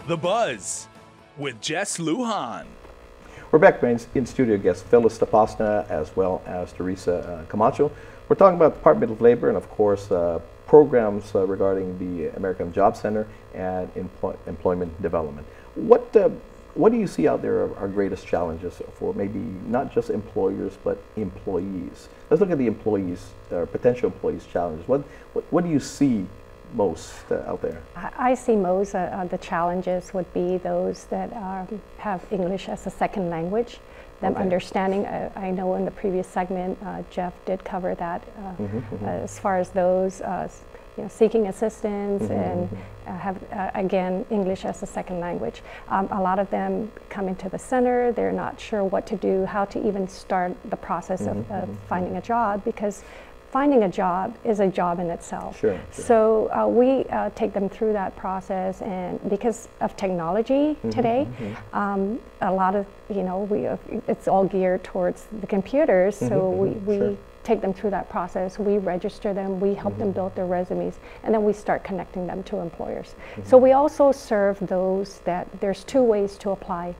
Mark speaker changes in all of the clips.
Speaker 1: The Buzz with Jess Lujan.
Speaker 2: We're back in studio guests Phyllis Tapasna as well as Teresa Camacho. We're talking about the Department of Labor and of course programs regarding the American Job Center and employment development. What do you see out there are greatest challenges for maybe not just employers but employees? Let's look at the employees, potential employees' challenges. What do you see most out there?
Speaker 3: I see most the challenges would be those that have English as a second language, them understanding. I know in the previous segment Jeff did cover that as far as those seeking assistance and have again English as a second language. A lot of them come into the center, they're not sure what to do, how to even start the process of finding a job, because finding a job is a job in itself.
Speaker 2: Sure.
Speaker 3: So we take them through that process, and because of technology today, a lot of, it's all geared towards the computers, so we take them through that process, we register them, we help them build their resumes, and then we start connecting them to employers. So we also serve those that there's two ways to apply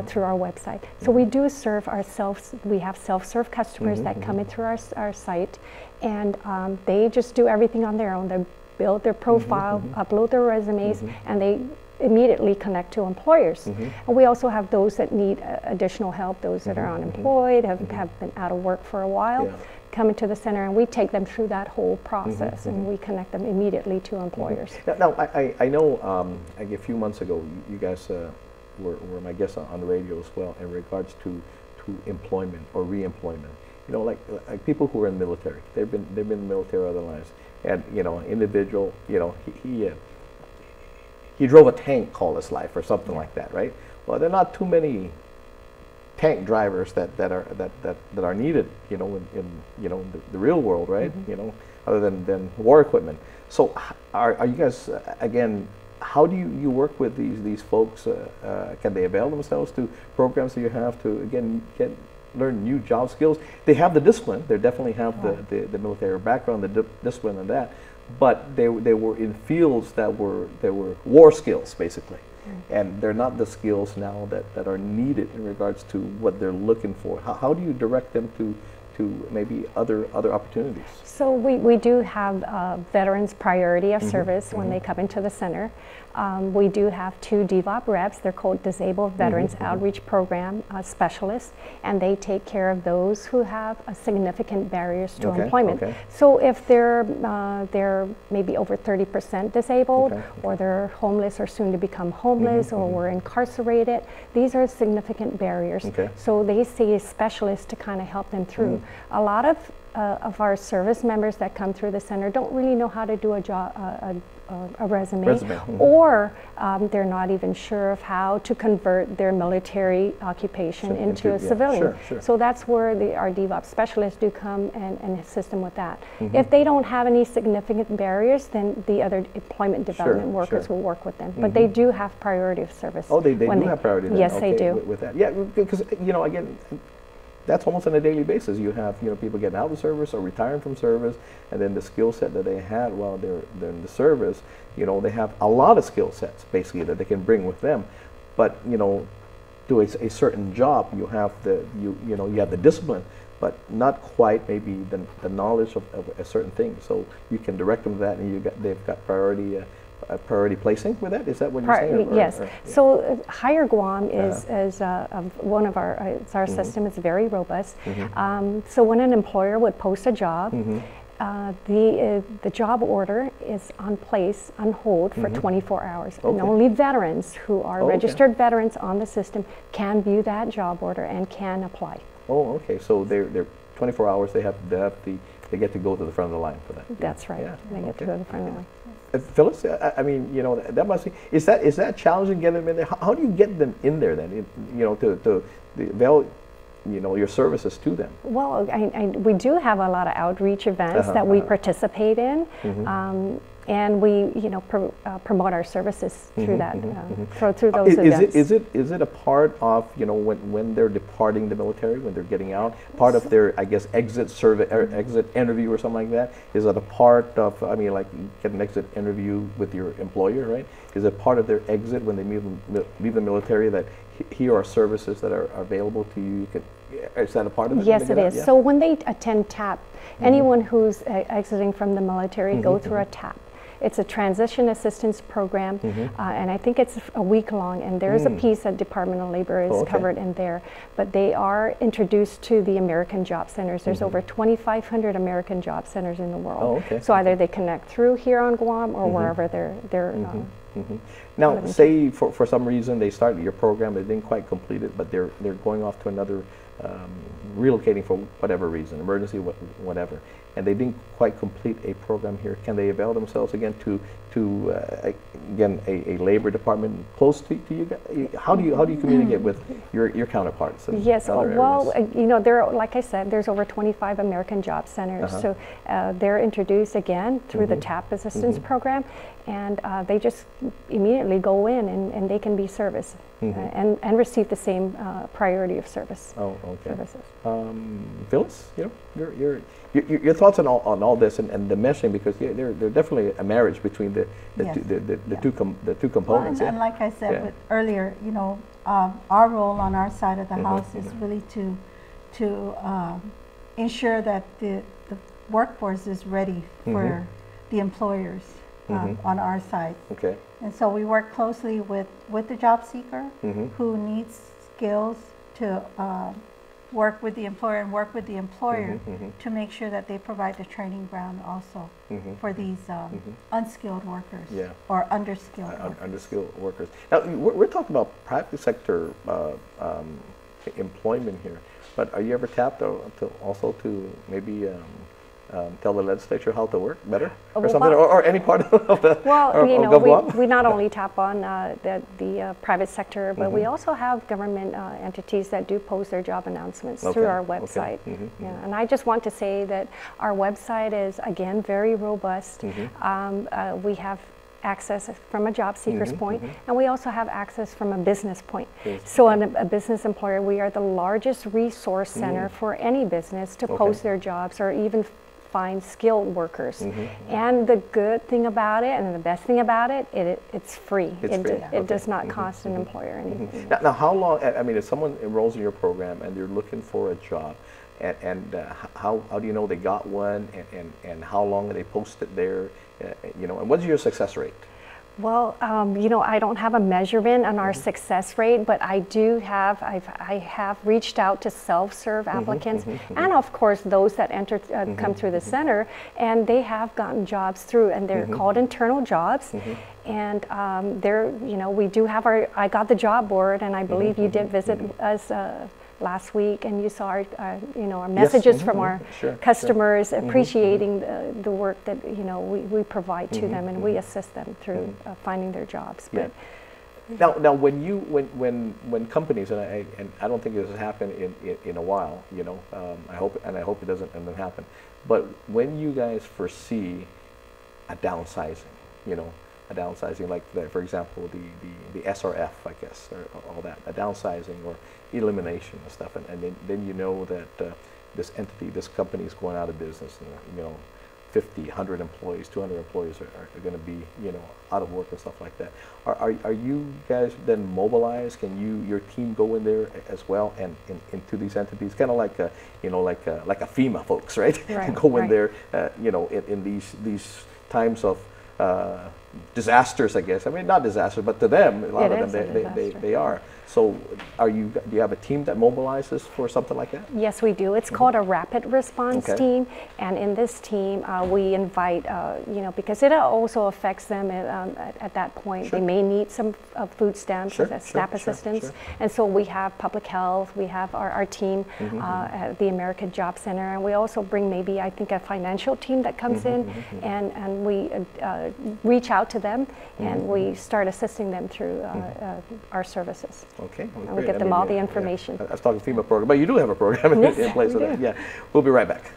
Speaker 3: through our website. So we do serve ourselves, we have self-serve customers that come in through our site, and they just do everything on their own. They build their profile, upload their resumes, and they immediately connect to employers. And we also have those that need additional help, those that are unemployed, have been out of work for a while, come into the center, and we take them through that whole process and we connect them immediately to employers.
Speaker 2: Now, I know a few months ago you guys were my guests on the radio as well in regards to employment or re-employment. Like people who are in the military, they've been in the military all their lives, and an individual, he drove a tank all his life or something like that, right? Well, there are not too many tank drivers that are needed, in the real world, right? Other than war equipment. So, are you guys again? How do you work with these folks? Can they avail themselves to programs that you have to again learn new job skills? They have the discipline. They definitely have the military background, the discipline, and that. But they were in fields that were war skills basically. And they're not the skills now that are needed in regards to what they're looking for. How do you direct them to maybe other opportunities?
Speaker 3: So we do have veterans priority of service when they come into the center. We do have 2 DVOP reps. They're called Disabled Veterans Outreach Program Specialists, and they take care of those who have significant barriers to employment. So if they're maybe over 30% disabled, or they're homeless or soon to become homeless, or were incarcerated, these are significant barriers. So they see a specialist to kind of help them through. A lot of our service members that come through the center don't really know how to do a resume. Or they're not even sure of how to convert their military occupation into a civilian. So that's where our DVOP specialists do come and assist them with that. If they don't have any significant barriers, then the other employment development workers will work with them. But they do have priority of service.
Speaker 2: Oh, they do have priority then.
Speaker 3: Yes, they do.
Speaker 2: With that. Yeah, because, again, that's almost on a daily basis. You have people getting out of service or retiring from service, and then the skill set that they had while they're in the service, they have a lot of skill sets basically that they can bring with them. But do a certain job, you have you have the discipline, but not quite maybe the knowledge of a certain thing. So you can direct them to that, and they've got priority placing with that? Is that what you're saying?
Speaker 3: Yes. So Hire Guam is one of our system is very robust. So when an employer would post a job, the job order is on hold for 24 hours. And only veterans who are registered veterans on the system can view that job order and can apply.
Speaker 2: Oh, okay. So they're 24 hours. They get to go to the front of the line for that.
Speaker 3: That's right. Yeah. They get to go to the front of the line.
Speaker 2: Phyllis, I mean, that must be, is that challenging getting them in there? How do you get them in there then? To avail your services to them?
Speaker 3: Well, we do have a lot of outreach events that we participate in, and we, promote our services through that, through those events.
Speaker 2: Is it a part of, when they're departing the military, when they're getting out, part of their, I guess, exit survey or exit interview or something like that? Is it a part of, like you get an exit interview with your employer, right? Is it part of their exit when they leave the military that here are services that are available to you? Is that a part of it?
Speaker 3: Yes, it is. Yeah. So when they attend TAP, anyone who's exiting from the military go through a TAP. It's a transition assistance program, and I think it's a week long, and there's a piece that Department of Labor is covered in there. But they are introduced to the American Job Centers. There's over 2,500 American Job Centers in the world. So either they connect through here on Guam or wherever they're
Speaker 2: Now, say for some reason they started your program, they didn't quite complete it, but they're going off to another, relocating for whatever reason, emergency, whatever, and they didn't quite complete a program here. Can they avail themselves again to again a labor department close to you guys? How do you communicate with your counterparts?
Speaker 3: Yes, well, there, like I said, there's over 25 American Job Centers, so they're introduced again through the TAP assistance program, and they just immediately go in and they can be serviced and receive the same priority of service.
Speaker 2: Oh, okay.
Speaker 3: Services.
Speaker 2: Phyllis, your thoughts on all this and the meshing, because they're definitely a marriage between the two components.
Speaker 4: Well, and like I said earlier, our role on our side of the house is really to ensure that the workforce is ready for the employers on our side.
Speaker 2: Okay.
Speaker 4: And so we work closely with the job seeker who needs skills to work with the employer and work with the employer to make sure that they provide the training ground also for these unskilled workers or underskilled workers.
Speaker 2: Underskilled workers. Now, we're talking about private sector employment here, but are you ever tapped also to maybe tell the legislature how to work better or something, or any part of the
Speaker 3: we not only tap on the private sector, but we also have government entities that do post their job announcements through our website. And I just want to say that our website is, again, very robust. We have access from a job seeker's point, and we also have access from a business point. So on a business employer, we are the largest resource center for any business to post their jobs or even find skilled workers. And the good thing about it, and the best thing about it, it's free. It does not cost an employer anything.
Speaker 2: Now, how long, if someone enrolls in your program and they're looking for a job, and how do you know they got one, and how long are they posted there, and what's your success rate?
Speaker 3: Well, I don't have a measurement on our success rate, but I have reached out to self-serve applicants, and of course those that come through the center, and they have gotten jobs through, and they're called internal jobs. And we do have I got the job board, and I believe you did visit us last week, and you saw our messages from our customers appreciating the work that we provide to them, and we assist them through finding their jobs. But
Speaker 2: now, when companies, and I don't think this has happened in a while, I hope it doesn't happen, but when you guys foresee a downsizing, like for example the SRF, I guess, or all that, a downsizing or elimination and stuff, and then you know that this company is going out of business, and 50, 100 employees, 200 employees are going to be out of work and stuff like that. Are you guys then mobilized? Can your team go in there as well and into these entities, kind of like a FEMA folks, right? Go in there, in these times of disasters, I guess. Not disasters, but to them, a lot of them, they are. So do you have a team that mobilizes for something like that?
Speaker 3: Yes, we do. It's called a rapid response team, and in this team we invite, because it also affects them at that point. They may need some food stamps, SNAP assistance, and so we have public health, we have our team at the American Job Center, and we also bring maybe, I think, a financial team that comes in, and we reach out out to them, and we start assisting them through our services.
Speaker 2: Okay. Well,
Speaker 3: And we
Speaker 2: great.
Speaker 3: get
Speaker 2: I
Speaker 3: them
Speaker 2: mean,
Speaker 3: all the
Speaker 2: yeah,
Speaker 3: information.
Speaker 2: I was talking FEMA program, but you do have a program in,
Speaker 3: Yes,
Speaker 2: in place
Speaker 3: we
Speaker 2: of that.
Speaker 3: do.
Speaker 2: Yeah. We'll be right back.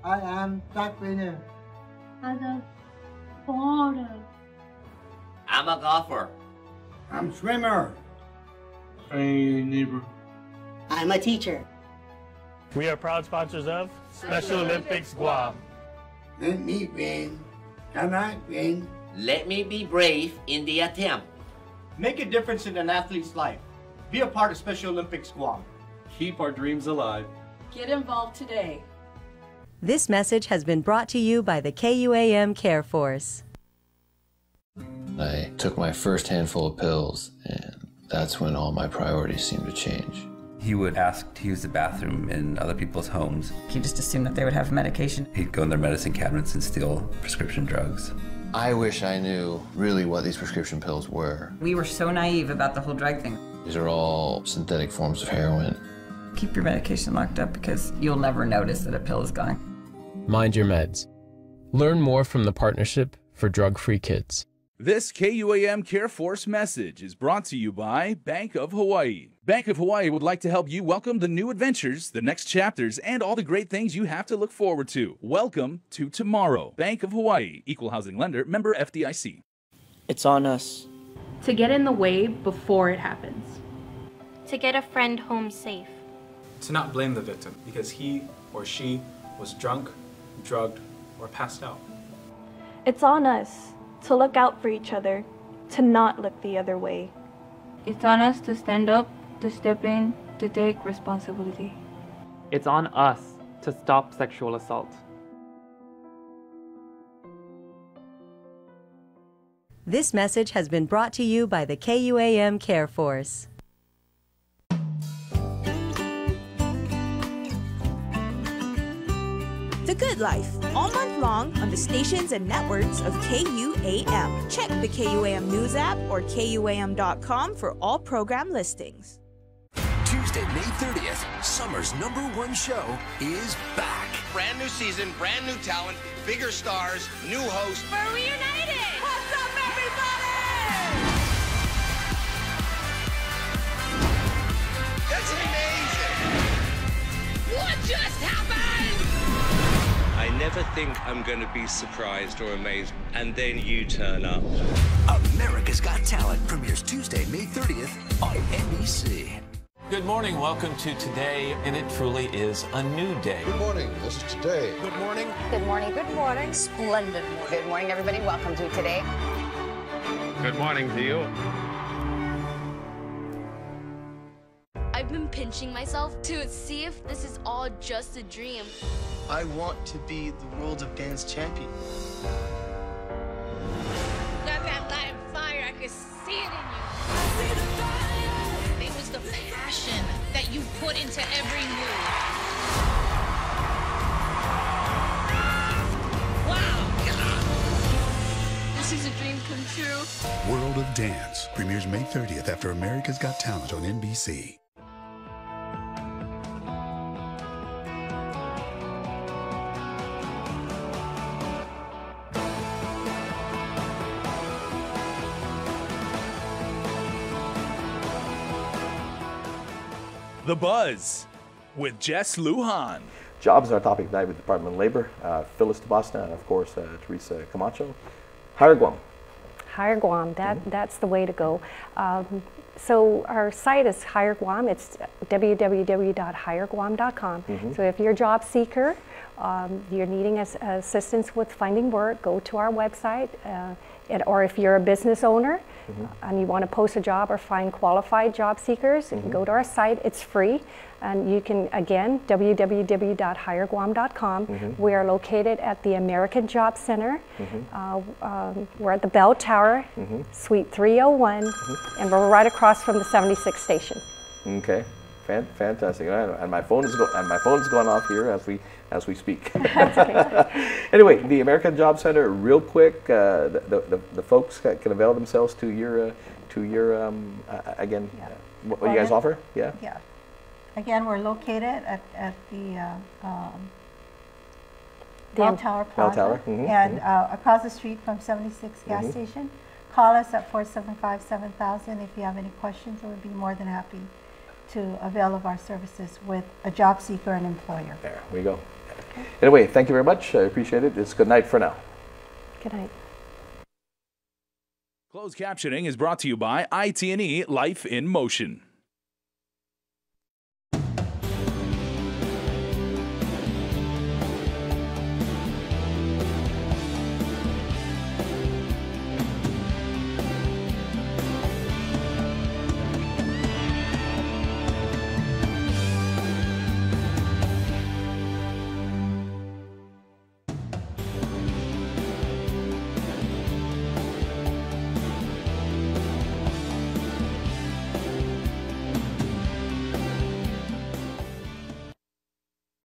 Speaker 5: I am track winner.
Speaker 6: I'm a boarder.
Speaker 7: I'm a golfer.
Speaker 5: I'm swimmer.
Speaker 8: Hey, neighbor.
Speaker 9: I'm a teacher.
Speaker 8: We are proud sponsors of Special Olympics Guam.
Speaker 5: Let me win. Can I win?
Speaker 7: Let me be brave in the attempt.
Speaker 10: Make a difference in an athlete's life. Be a part of Special Olympics Guam.
Speaker 8: Keep our dreams alive.
Speaker 6: Get involved today.
Speaker 11: This message has been brought to you by the KUAM Care Force.
Speaker 12: I took my first handful of pills, and that's when all my priorities seemed to change.
Speaker 13: He would ask to use the bathroom in other people's homes.
Speaker 14: He just assumed that they would have medication.
Speaker 13: He'd go in their medicine cabinets and steal prescription drugs.
Speaker 12: I wish I knew really what these prescription pills were.
Speaker 14: We were so naive about the whole drug thing.
Speaker 12: These are all synthetic forms of heroin.
Speaker 14: Keep your medication locked up because you'll never notice that a pill is gone.
Speaker 15: Mind your meds. Learn more from the Partnership for Drug-Free Kids.
Speaker 1: This KUAM Care Force message is brought to you by Bank of Hawaii. Bank of Hawaii would like to help you welcome the new adventures, the next chapters, and all the great things you have to look forward to. Welcome to tomorrow. Bank of Hawaii, Equal Housing Lender, member FDIC.
Speaker 16: It's on us.
Speaker 17: To get in the way before it happens.
Speaker 18: To get a friend home safe.
Speaker 19: To not blame the victim because he or she was drunk, drugged, or passed out.
Speaker 20: It's on us to look out for each other, to not look the other way.
Speaker 21: It's on us to stand up, to step in, to take responsibility.
Speaker 22: It's on us to stop sexual assault.
Speaker 11: This message has been brought to you by the KUAM Care Force.
Speaker 23: The Good Life, all month long on the stations and networks of KUAM. Check the KUAM News app or KUAM.com for all program listings.
Speaker 24: Tuesday, May 30th, summer's #1 show is back.
Speaker 25: Brand new season, brand new talent, bigger stars, new host.
Speaker 26: We're reunited! What's up, everybody?
Speaker 25: That's amazing!
Speaker 26: What just happened?
Speaker 27: I never think I'm going to be surprised or amazed, and then you turn up.
Speaker 24: America's Got Talent premieres Tuesday, May 30th on NBC.
Speaker 28: Good morning, welcome to Today, and it truly is a new day.
Speaker 29: Good morning, this is Today.
Speaker 28: Good morning.
Speaker 30: Good morning, good morning. Splendid morning. Good morning, everybody. Welcome to Today.
Speaker 31: Good morning to you.
Speaker 32: I've been pinching myself to see if this is all just a dream.
Speaker 33: I want to be the World of Dance champion.
Speaker 32: Got that light and fire, I could see it in you. I see the fire. It was the passion that you put into every move. Wow. This is a dream come true.
Speaker 34: World of Dance premieres May 30th after America's Got Talent on NBC.
Speaker 1: The Buzz with Jess Lujan.
Speaker 2: Jobs are our topic tonight with the Department of Labor. Phyllis Tabasna and, of course, Teresa Camacho. Hire Guam.
Speaker 3: Hire Guam, that's the way to go. So our site is Hire Guam. It's www.hireguam.com. So if you're a job seeker, you're needing assistance with finding work, go to our website. Or if you're a business owner and you want to post a job or find qualified job seekers, you can go to our site. It's free. And you can, again, www.hireguam.com. We are located at the American Job Center. We're at the Bell Tower, Suite 301, and we're right across from the 76th station.
Speaker 2: Okay, fantastic. And my phone is going off here as we speak. Anyway, the American Job Center, real quick, the folks can avail themselves to your again, what you guys offer? Yeah.
Speaker 3: Bell
Speaker 4: Tower Plaza.
Speaker 2: Bell Tower.
Speaker 4: And across the street from 76 gas station. Call us at 475-7000 if you have any questions. We'll be more than happy to avail of our services with a job seeker and employer.
Speaker 2: There we go. Anyway, thank you very much. I appreciate it. It's good night for now.
Speaker 3: Good night.
Speaker 1: Closed captioning is brought to you by IT&E Life in Motion.